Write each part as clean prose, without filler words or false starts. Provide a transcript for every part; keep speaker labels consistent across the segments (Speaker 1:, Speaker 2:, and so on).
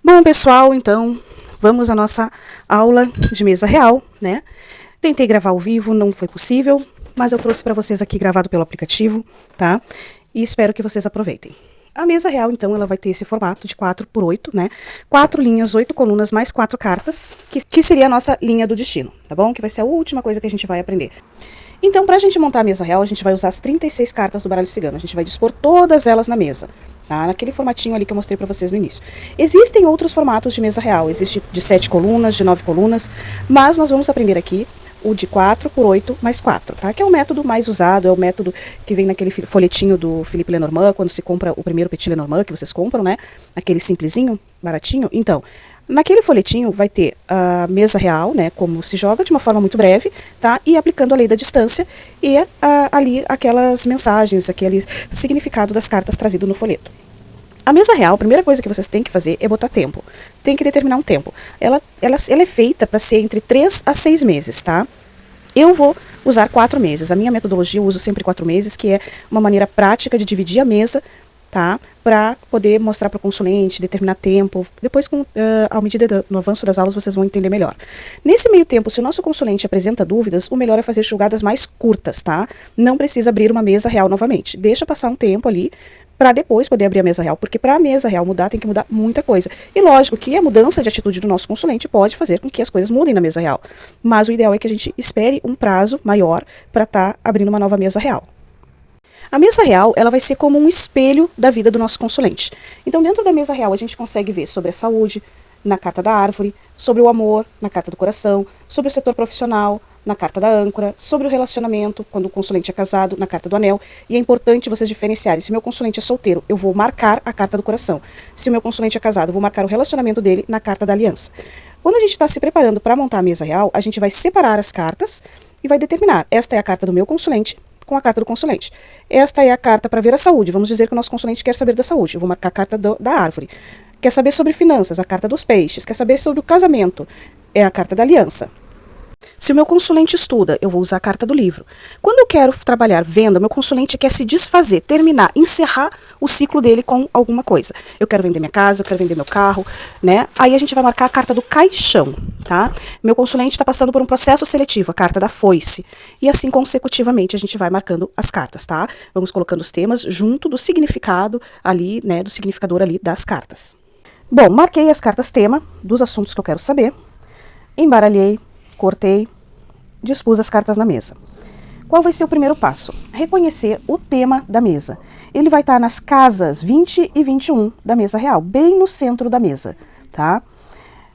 Speaker 1: Bom, pessoal, então vamos à nossa aula de mesa real, né? Tentei gravar ao vivo, não foi possível, mas eu trouxe para vocês aqui gravado pelo aplicativo, tá? E espero que vocês aproveitem. A mesa real, então, ela vai ter esse formato de 4x8, né? 4 linhas, 8 colunas, mais 4 cartas, que seria a nossa linha do destino, tá bom? Que vai ser a última coisa que a gente vai aprender. Então, para a gente montar a mesa real, a gente vai usar as 36 cartas do baralho cigano. A gente vai dispor todas elas na mesa, tá? Naquele formatinho ali que eu mostrei para vocês no início. Existem outros formatos de mesa real. Existe de 7 colunas, de 9 colunas, mas nós vamos aprender aqui o de 4x8 mais 4, tá? Que é o método mais usado, é o método que vem naquele folhetinho do Philippe Lenormand, quando se compra o primeiro Petit Lenormand que vocês compram, né? Aquele simplesinho, baratinho. Então, naquele folhetinho vai ter a mesa real, né, como se joga de uma forma muito breve, tá? E aplicando a lei da distância e ali aquelas mensagens, aquele significado das cartas trazido no folheto. A mesa real, a primeira coisa que vocês têm que fazer é botar tempo. Tem que determinar um tempo. Ela é feita para ser entre 3 a 6 meses, tá? Eu vou usar 4 meses. A minha metodologia eu uso sempre 4 meses, que é uma maneira prática de dividir a mesa, tá? Para poder mostrar para o consulente, determinar tempo. Depois, à medida no avanço das aulas, vocês vão entender melhor. Nesse meio tempo, se o nosso consulente apresenta dúvidas, o melhor é fazer jogadas mais curtas, tá? Não precisa abrir uma mesa real novamente. Deixa passar um tempo ali, para depois poder abrir a mesa real, porque para a mesa real mudar, tem que mudar muita coisa. E lógico que a mudança de atitude do nosso consulente pode fazer com que as coisas mudem na mesa real. Mas o ideal é que a gente espere um prazo maior para estar abrindo uma nova mesa real. A mesa real, ela vai ser como um espelho da vida do nosso consulente. Então, dentro da mesa real, a gente consegue ver sobre a saúde, na carta da árvore, sobre o amor, na carta do coração, sobre o setor profissional, na carta da âncora, sobre o relacionamento, quando o consulente é casado, na carta do anel. E é importante vocês diferenciarem. Se meu consulente é solteiro, eu vou marcar a carta do coração. Se meu consulente é casado, eu vou marcar o relacionamento dele na carta da aliança. Quando a gente está se preparando para montar a mesa real, a gente vai separar as cartas e vai determinar. Esta é a carta do meu consulente com a carta do consulente. Esta é a carta para ver a saúde. Vamos dizer que o nosso consulente quer saber da saúde. Eu vou marcar a carta da árvore. Quer saber sobre finanças? A carta dos peixes. Quer saber sobre o casamento? É a carta da aliança. Se o meu consulente estuda, eu vou usar a carta do livro. Quando eu quero trabalhar venda, meu consulente quer se desfazer, terminar, encerrar o ciclo dele com alguma coisa. Eu quero vender minha casa, eu quero vender meu carro, né? Aí a gente vai marcar a carta do caixão, tá? Meu consulente está passando por um processo seletivo, a carta da foice. E assim consecutivamente a gente vai marcando as cartas, tá? Vamos colocando os temas junto do significado ali, né? Do significador ali das cartas. Bom, marquei as cartas tema dos assuntos que eu quero saber, embaralhei, cortei, dispus as cartas na mesa. Qual vai ser o primeiro passo? Reconhecer o tema da mesa. Ele vai estar nas casas 20 e 21 da mesa real, bem no centro da mesa, tá?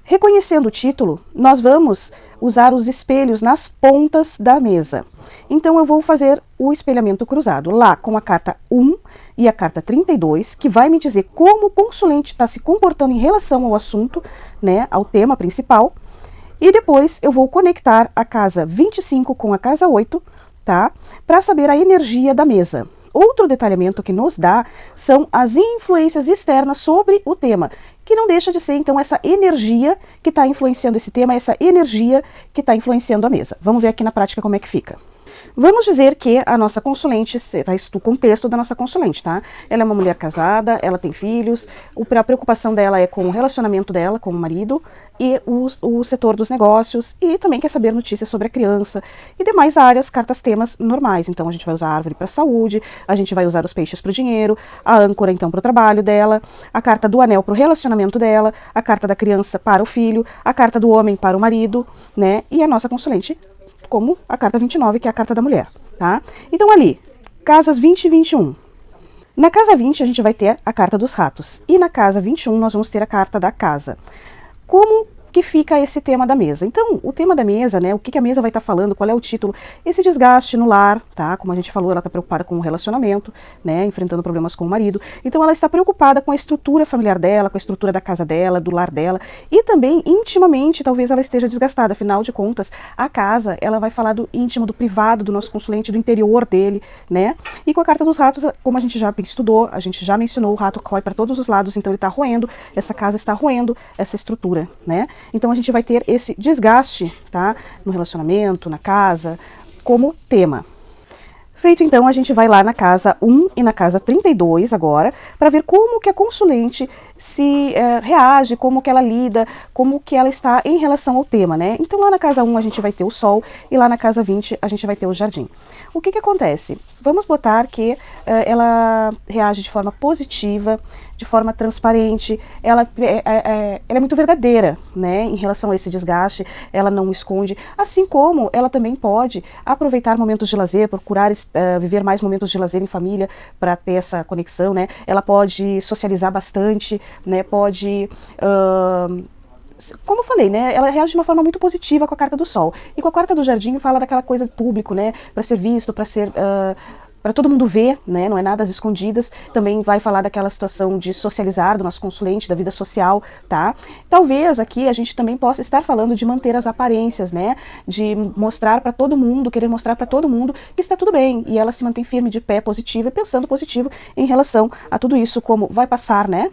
Speaker 1: Reconhecendo o título, nós vamos usar os espelhos nas pontas da mesa. Então eu vou fazer o espelhamento cruzado lá com a carta 1 e a carta 32, que vai me dizer como o consulente está se comportando em relação ao assunto, né, ao tema principal. E depois eu vou conectar a casa 25 com a casa 8, tá? Para saber a energia da mesa. Outro detalhamento que nos dá são as influências externas sobre o tema, que não deixa de ser, então, essa energia que está influenciando esse tema, essa energia que está influenciando a mesa. Vamos ver aqui na prática como é que fica. Vamos dizer que a nossa consulente, tá, o contexto da nossa consulente, tá? Ela é uma mulher casada, ela tem filhos, a preocupação dela é com o relacionamento dela com o marido e o setor dos negócios, e também quer saber notícias sobre a criança e demais áreas, cartas temas normais. Então a gente vai usar a árvore para a saúde, a gente vai usar os peixes para o dinheiro, a âncora então para o trabalho dela, a carta do anel para o relacionamento dela, a carta da criança para o filho, a carta do homem para o marido, né? E a nossa consulente como a carta 29, que é a carta da mulher, tá? Então ali, casas 20 e 21. Na casa 20 a gente vai ter a carta dos ratos e na casa 21 nós vamos ter a carta da casa. Como que fica esse tema da mesa? Então, o tema da mesa, né, o que a mesa vai estar falando, qual é o título? Esse desgaste no lar, tá? Como a gente falou, ela está preocupada com o relacionamento, né, enfrentando problemas com o marido. Então, ela está preocupada com a estrutura familiar dela, com a estrutura da casa dela, do lar dela, e também, intimamente, talvez ela esteja desgastada. Afinal de contas, a casa, ela vai falar do íntimo, do privado do nosso consulente, do interior dele, né? E com a carta dos ratos, como a gente já estudou, a gente já mencionou, o rato corre para todos os lados, então ele está roendo, essa casa está roendo essa estrutura, né? Então a gente vai ter esse desgaste, tá, no relacionamento, na casa, como tema. Feito então, a gente vai lá na casa 1 e na casa 32 agora, para ver como que a consulente se reage, como que ela lida, como que ela está em relação ao tema, né? Então lá na casa 1 a gente vai ter o Sol e lá na casa 20 a gente vai ter o Jardim. O que acontece? Vamos botar que ela reage de forma positiva, de forma transparente, ela é muito verdadeira, né, em relação a esse desgaste, ela não esconde, assim como ela também pode aproveitar momentos de lazer, procurar viver mais momentos de lazer em família para ter essa conexão, né, ela pode socializar bastante, né, pode... como eu falei, né, ela reage de uma forma muito positiva com a carta do Sol. E com a carta do Jardim fala daquela coisa do público, né, para ser visto, para ser... para todo mundo ver, né, não é nada às escondidas. Também vai falar daquela situação de socializar do nosso consulente, da vida social, tá? Talvez aqui a gente também possa estar falando de manter as aparências, né, de mostrar para todo mundo, querer mostrar para todo mundo que está tudo bem, e ela se mantém firme de pé, positiva e pensando positivo em relação a tudo isso, como vai passar, né?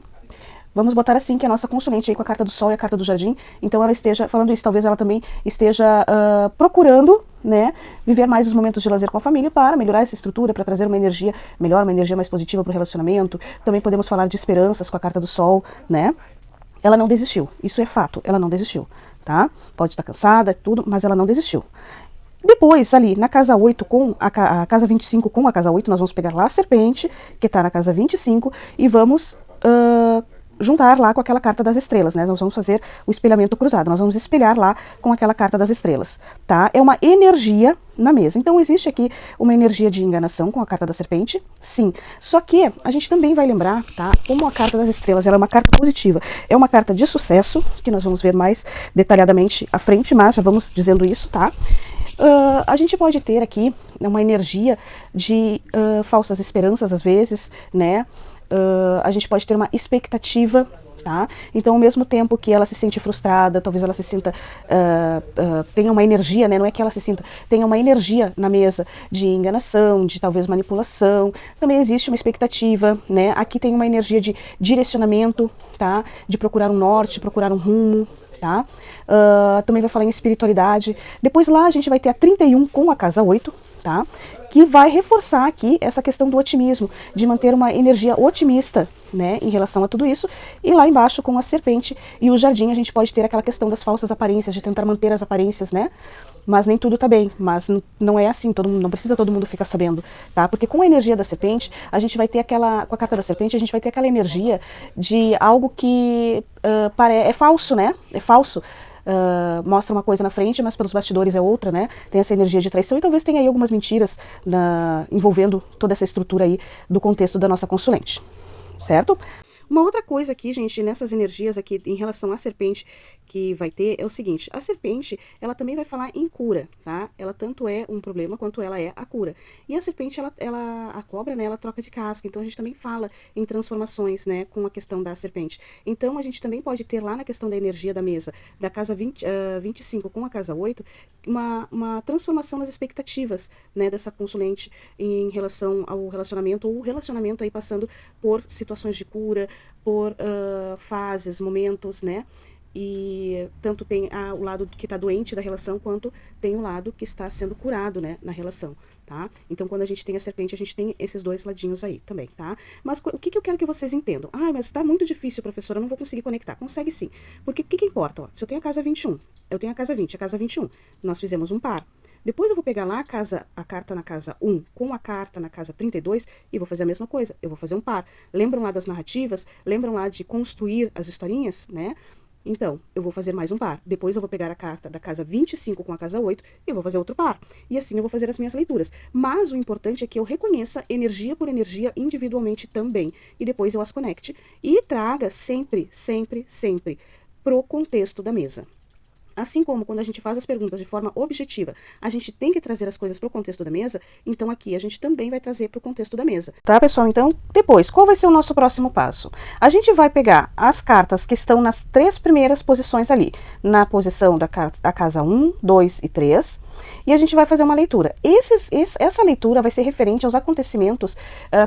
Speaker 1: Vamos botar assim que a nossa consulente aí com a carta do Sol e a carta do Jardim, então ela esteja falando isso, talvez ela também esteja procurando, né, viver mais os momentos de lazer com a família para melhorar essa estrutura, para trazer uma energia melhor, uma energia mais positiva para o relacionamento. Também podemos falar de esperanças com a carta do Sol, né? Ela não desistiu, isso é fato, ela não desistiu, tá? Pode estar cansada, tudo, mas ela não desistiu. Depois, ali, na casa 8 com a casa 25 com a casa 8, nós vamos pegar lá a serpente, que está na casa 25, e vamos... juntar lá com aquela carta das estrelas, né? Nós vamos fazer o espelhamento cruzado, nós vamos espelhar lá com aquela carta das estrelas, tá? É uma energia na mesa. Então existe aqui uma energia de enganação com a carta da serpente, sim. Só que a gente também vai lembrar, tá? Como a carta das estrelas, ela é uma carta positiva, é uma carta de sucesso, que nós vamos ver mais detalhadamente à frente, mas já vamos dizendo isso, tá? A gente pode ter aqui uma energia de falsas esperanças às vezes, né? A gente pode ter uma expectativa, tá? Então, ao mesmo tempo que ela se sente frustrada, talvez ela se sinta, tenha uma energia, né? Não é que ela se sinta, tenha uma energia na mesa de enganação, de talvez manipulação, também existe uma expectativa, né? Aqui tem uma energia de direcionamento, tá? De procurar um norte, procurar um rumo, tá? Também vai falar em espiritualidade. Depois lá a gente vai ter a 31 com a casa 8, tá? Que vai reforçar aqui essa questão do otimismo, de manter uma energia otimista, né, em relação a tudo isso. E lá embaixo com a serpente e o jardim a gente pode ter aquela questão das falsas aparências, de tentar manter as aparências, né? Mas nem tudo tá bem, mas não é assim, não precisa todo mundo ficar sabendo, tá? Porque com a energia da serpente, a gente vai ter aquela, com a carta da serpente, a gente vai ter aquela energia de algo que é falso, né? É falso. Mostra uma coisa na frente, mas pelos bastidores é outra, né? Tem essa energia de traição e talvez tenha aí algumas mentiras envolvendo toda essa estrutura aí do contexto da nossa consulente, certo? Uma outra coisa aqui, gente, nessas energias aqui em relação à serpente que vai ter é o seguinte: a serpente, ela também vai falar em cura, tá? Ela tanto é um problema quanto ela é a cura. E a serpente, a cobra, né, ela troca de casca, então a gente também fala em transformações, né, com a questão da serpente. Então a gente também pode ter lá na questão da energia da mesa, da casa 25 com a casa 8, uma transformação nas expectativas, né, dessa consulente em relação ao relacionamento, ou o relacionamento aí passando por situações de cura, por fases, momentos, né? E tanto tem o lado que está doente da relação, quanto tem o lado que está sendo curado, né, na relação, tá? Então, quando a gente tem a serpente, a gente tem esses dois ladinhos aí também, tá? Mas o que eu quero que vocês entendam? Mas está muito difícil, professora, eu não vou conseguir conectar. Consegue sim. Porque o que importa? Ó, se eu tenho a casa 21, eu tenho a casa 20, a casa 21, nós fizemos um par. Depois eu vou pegar lá a carta na casa 1 com a carta na casa 32 e vou fazer a mesma coisa. Eu vou fazer um par. Lembram lá das narrativas? Lembram lá de construir as historinhas, né? Então, eu vou fazer mais um par. Depois eu vou pegar a carta da casa 25 com a casa 8 e vou fazer outro par. E assim eu vou fazer as minhas leituras. Mas o importante é que eu reconheça energia por energia individualmente também. E depois eu as conecte. E traga sempre, sempre, sempre pro contexto da mesa. Assim como quando a gente faz as perguntas de forma objetiva, a gente tem que trazer as coisas para o contexto da mesa, então aqui a gente também vai trazer para o contexto da mesa. Tá, pessoal? Então, depois, qual vai ser o nosso próximo passo? A gente vai pegar as cartas que estão nas 3 primeiras posições ali, na posição da casa 1, 2 e 3, e a gente vai fazer uma leitura. Essa leitura vai ser referente aos acontecimentos,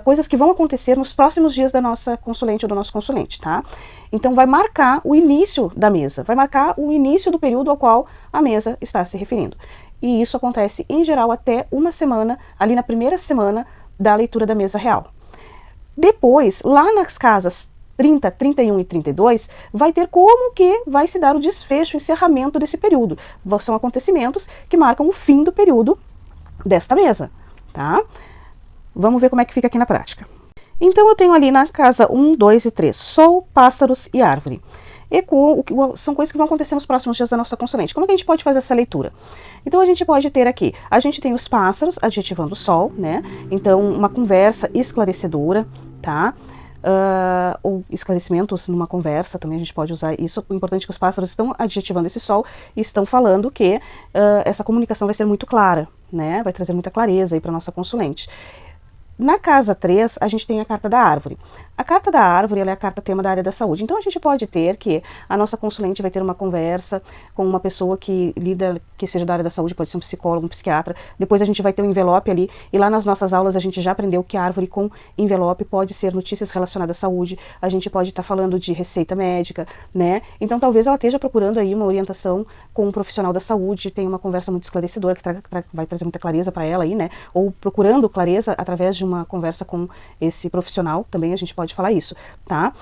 Speaker 1: coisas que vão acontecer nos próximos dias da nossa consulente ou do nosso consulente, tá? Então vai marcar o início da mesa, vai marcar o início do período ao qual a mesa está se referindo. E isso acontece, em geral, até uma semana, ali na primeira semana da leitura da mesa real. Depois, lá nas casas 30, 31 e 32, vai ter como que vai se dar o desfecho, o encerramento desse período. São acontecimentos que marcam o fim do período desta mesa, tá? Vamos ver como é que fica aqui na prática. Então, eu tenho ali na casa 1, 2 e 3, Sol, pássaros e árvore. São coisas que vão acontecer nos próximos dias da nossa consulente. Como é que a gente pode fazer essa leitura? Então, a gente pode ter aqui, a gente tem os pássaros adjetivando o Sol, né? Então, uma conversa esclarecedora, tá? Ou esclarecimentos numa conversa, também a gente pode usar isso. O importante é que os pássaros estão adjetivando esse Sol e estão falando que essa comunicação vai ser muito clara, né? Vai trazer muita clareza aí para nossa consulente. Na casa 3, a gente tem a carta da árvore. A carta da árvore, ela é a carta tema da área da saúde. Então, a gente pode ter que a nossa consulente vai ter uma conversa com uma pessoa que seja da área da saúde, pode ser um psicólogo, um psiquiatra. Depois a gente vai ter um envelope ali, e lá nas nossas aulas a gente já aprendeu que a árvore com envelope pode ser notícias relacionadas à saúde, a gente pode estar falando de receita médica, né? Então, talvez ela esteja procurando aí uma orientação com um profissional da saúde, tem uma conversa muito esclarecedora, que vai trazer muita clareza para ela aí, né? Ou procurando clareza através de uma conversa com esse profissional, também a gente pode falar isso, tá?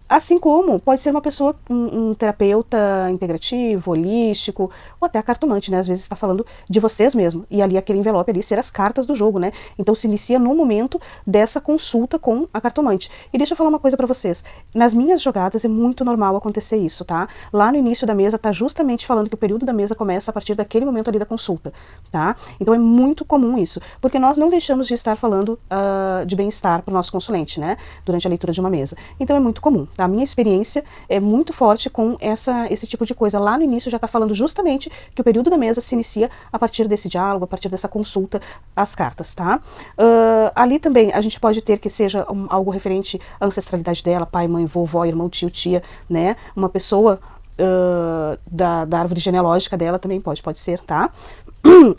Speaker 1: Assim como pode ser uma pessoa, um terapeuta integrativo, holístico, ou até a cartomante, né? Às vezes está falando de vocês mesmo, e ali aquele envelope ali ser as cartas do jogo, né? Então se inicia no momento dessa consulta com a cartomante. E deixa eu falar uma coisa para vocês, nas minhas jogadas é muito normal acontecer isso, tá? Lá no início da mesa tá justamente falando que o período da mesa começa a partir daquele momento ali da consulta, tá? Então é muito comum isso, porque nós não deixamos de estar falando de bem-estar para o nosso consulente, né? Durante a leitura de uma mesa. Então é muito comum. A minha experiência é muito forte com esse tipo de coisa. Lá no início já está falando justamente que o período da mesa se inicia a partir desse diálogo, a partir dessa consulta às cartas, tá? Ali também a gente pode ter que seja algo referente à ancestralidade dela, pai, mãe, vovó, irmão, tio, tia, né? Uma pessoa da árvore genealógica dela também pode ser, tá?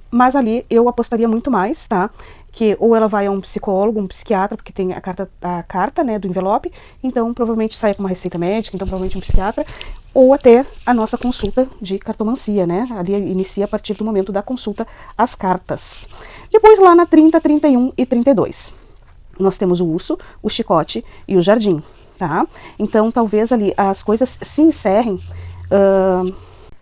Speaker 1: Mas ali eu apostaria muito mais, tá? Que ou ela vai a um psicólogo, um psiquiatra, porque tem a carta, né, do envelope, então provavelmente sai com uma receita médica, então provavelmente um psiquiatra, ou até a nossa consulta de cartomancia, né? Ali inicia a partir do momento da consulta às cartas. Depois lá na 30, 31 e 32, nós temos o urso, o chicote e o jardim, tá? Então talvez ali as coisas se encerrem,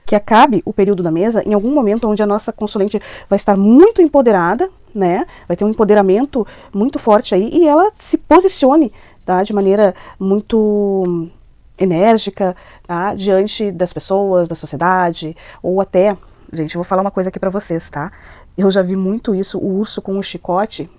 Speaker 1: que acabe o período da mesa em algum momento onde a nossa consulente vai estar muito empoderada, né? Vai ter um empoderamento muito forte aí e ela se posicione, tá? De maneira muito enérgica, tá? Diante das pessoas, da sociedade, ou até, gente, eu vou falar uma coisa aqui pra vocês, tá? Eu já vi muito isso, o urso com o chicote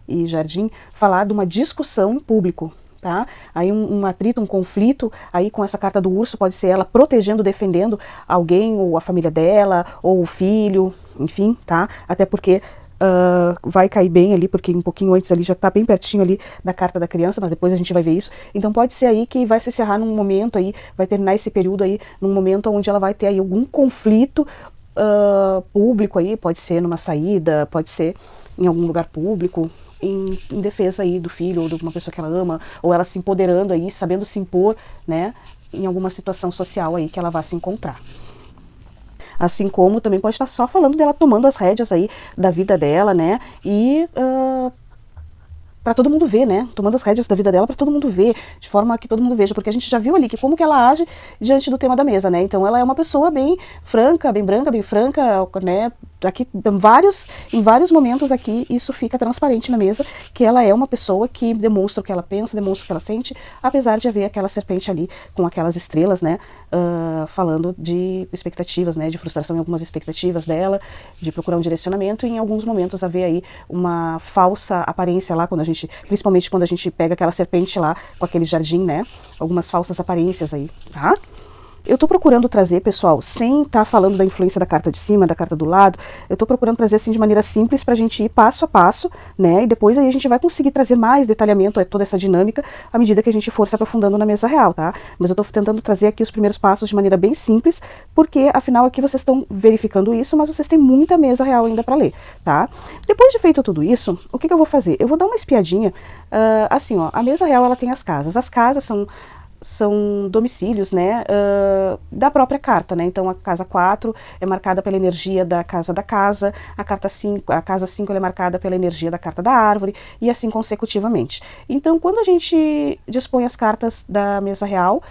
Speaker 1: e jardim, falar de uma discussão em público, tá? Aí um atrito, um conflito, aí com essa carta do urso pode ser ela protegendo, defendendo alguém, ou a família dela, ou o filho, enfim, tá? Até porque vai cair bem ali, porque um pouquinho antes ali já tá bem pertinho ali da carta da criança, mas depois a gente vai ver isso. Então pode ser aí que vai se encerrar num momento aí, vai terminar esse período aí, num momento onde ela vai ter aí algum conflito público aí, pode ser numa saída, pode ser em algum lugar público, em defesa aí do filho ou de uma pessoa que ela ama, ou ela se empoderando aí, sabendo se impor, né, em alguma situação social aí que ela vai se encontrar. Assim como também pode estar só falando dela tomando as rédeas aí da vida dela, né, e para todo mundo ver, né, tomando as rédeas da vida dela para todo mundo ver, de forma que todo mundo veja, porque a gente já viu ali que como que ela age diante do tema da mesa, né, então ela é uma pessoa bem franca, bem branca, bem franca, né, aqui em vários momentos aqui isso fica transparente na mesa, que ela é uma pessoa que demonstra o que ela pensa, demonstra o que ela sente, apesar de haver aquela serpente ali com aquelas estrelas, né, falando de expectativas, né, de frustração em algumas expectativas dela, de procurar um direcionamento, e em alguns momentos haver aí uma falsa aparência lá, principalmente quando a gente pega aquela serpente lá com aquele jardim, né, algumas falsas aparências aí, tá? Eu tô procurando trazer, pessoal, sem estar falando da influência da carta de cima, da carta do lado, eu tô procurando trazer assim de maneira simples pra gente ir passo a passo, né, e depois aí a gente vai conseguir trazer mais detalhamento a toda essa dinâmica à medida que a gente for se aprofundando na mesa real, tá? Mas eu tô tentando trazer aqui os primeiros passos de maneira bem simples, porque afinal aqui vocês estão verificando isso, mas vocês têm muita mesa real ainda pra ler, tá? Depois de feito tudo isso, o que eu vou fazer? Eu vou dar uma espiadinha, assim ó, a mesa real ela tem as casas são são domicílios, né, da própria carta, né? Então a casa 4 é marcada pela energia da casa, a casa 5 ela é marcada pela energia da carta da árvore, e assim consecutivamente. Então, quando a gente dispõe as cartas da mesa real,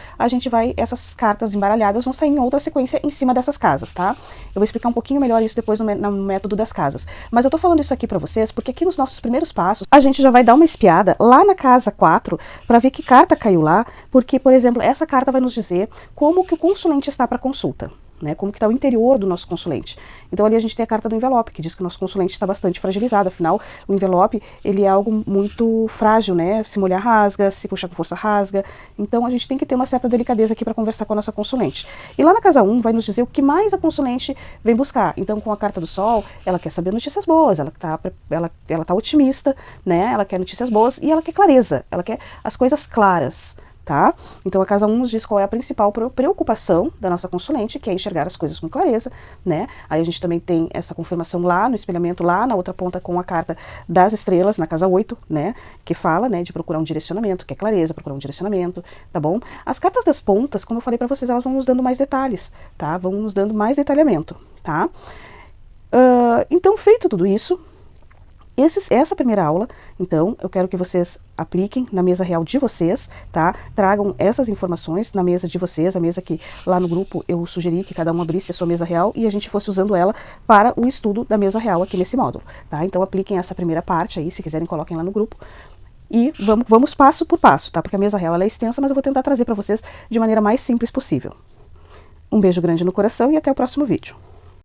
Speaker 1: essas cartas embaralhadas vão sair em outra sequência em cima dessas casas, tá? Eu vou explicar um pouquinho melhor isso depois no método das casas. Mas eu tô falando isso aqui pra vocês porque aqui nos nossos primeiros passos, a gente já vai dar uma espiada lá na casa 4 para ver que carta caiu lá, porque, por exemplo, essa carta vai nos dizer como que o consulente está para consulta, né? Como que está o interior do nosso consulente. Então ali a gente tem a carta do envelope, que diz que o nosso consulente está bastante fragilizado, afinal, o envelope, ele é algo muito frágil, né? Se molhar rasga, se puxar com força rasga, então a gente tem que ter uma certa delicadeza aqui para conversar com a nossa consulente. E lá na casa 1 vai nos dizer o que mais a consulente vem buscar. Então com a carta do sol, ela quer saber notícias boas, ela tá otimista, né? Ela quer notícias boas e ela quer clareza, ela quer as coisas claras. Tá? Então a casa 1 nos diz qual é a principal preocupação da nossa consulente, que é enxergar as coisas com clareza, né? Aí a gente também tem essa confirmação lá no espelhamento, lá na outra ponta com a carta das estrelas, na casa 8, né? Que fala, né, de procurar um direcionamento, que é clareza, procurar um direcionamento, tá bom? As cartas das pontas, como eu falei pra vocês, elas vão nos dando mais detalhes, tá? Vão nos dando mais detalhamento, tá? Então, feito tudo isso, essa primeira aula, então, eu quero que vocês apliquem na mesa real de vocês, tá? Tragam essas informações na mesa de vocês, a mesa que lá no grupo eu sugeri que cada um abrisse a sua mesa real e a gente fosse usando ela para o estudo da mesa real aqui nesse módulo, tá? Então, apliquem essa primeira parte aí, se quiserem, coloquem lá no grupo. E vamos passo por passo, tá? Porque a mesa real ela é extensa, mas eu vou tentar trazer para vocês de maneira mais simples possível. Um beijo grande no coração e até o próximo vídeo.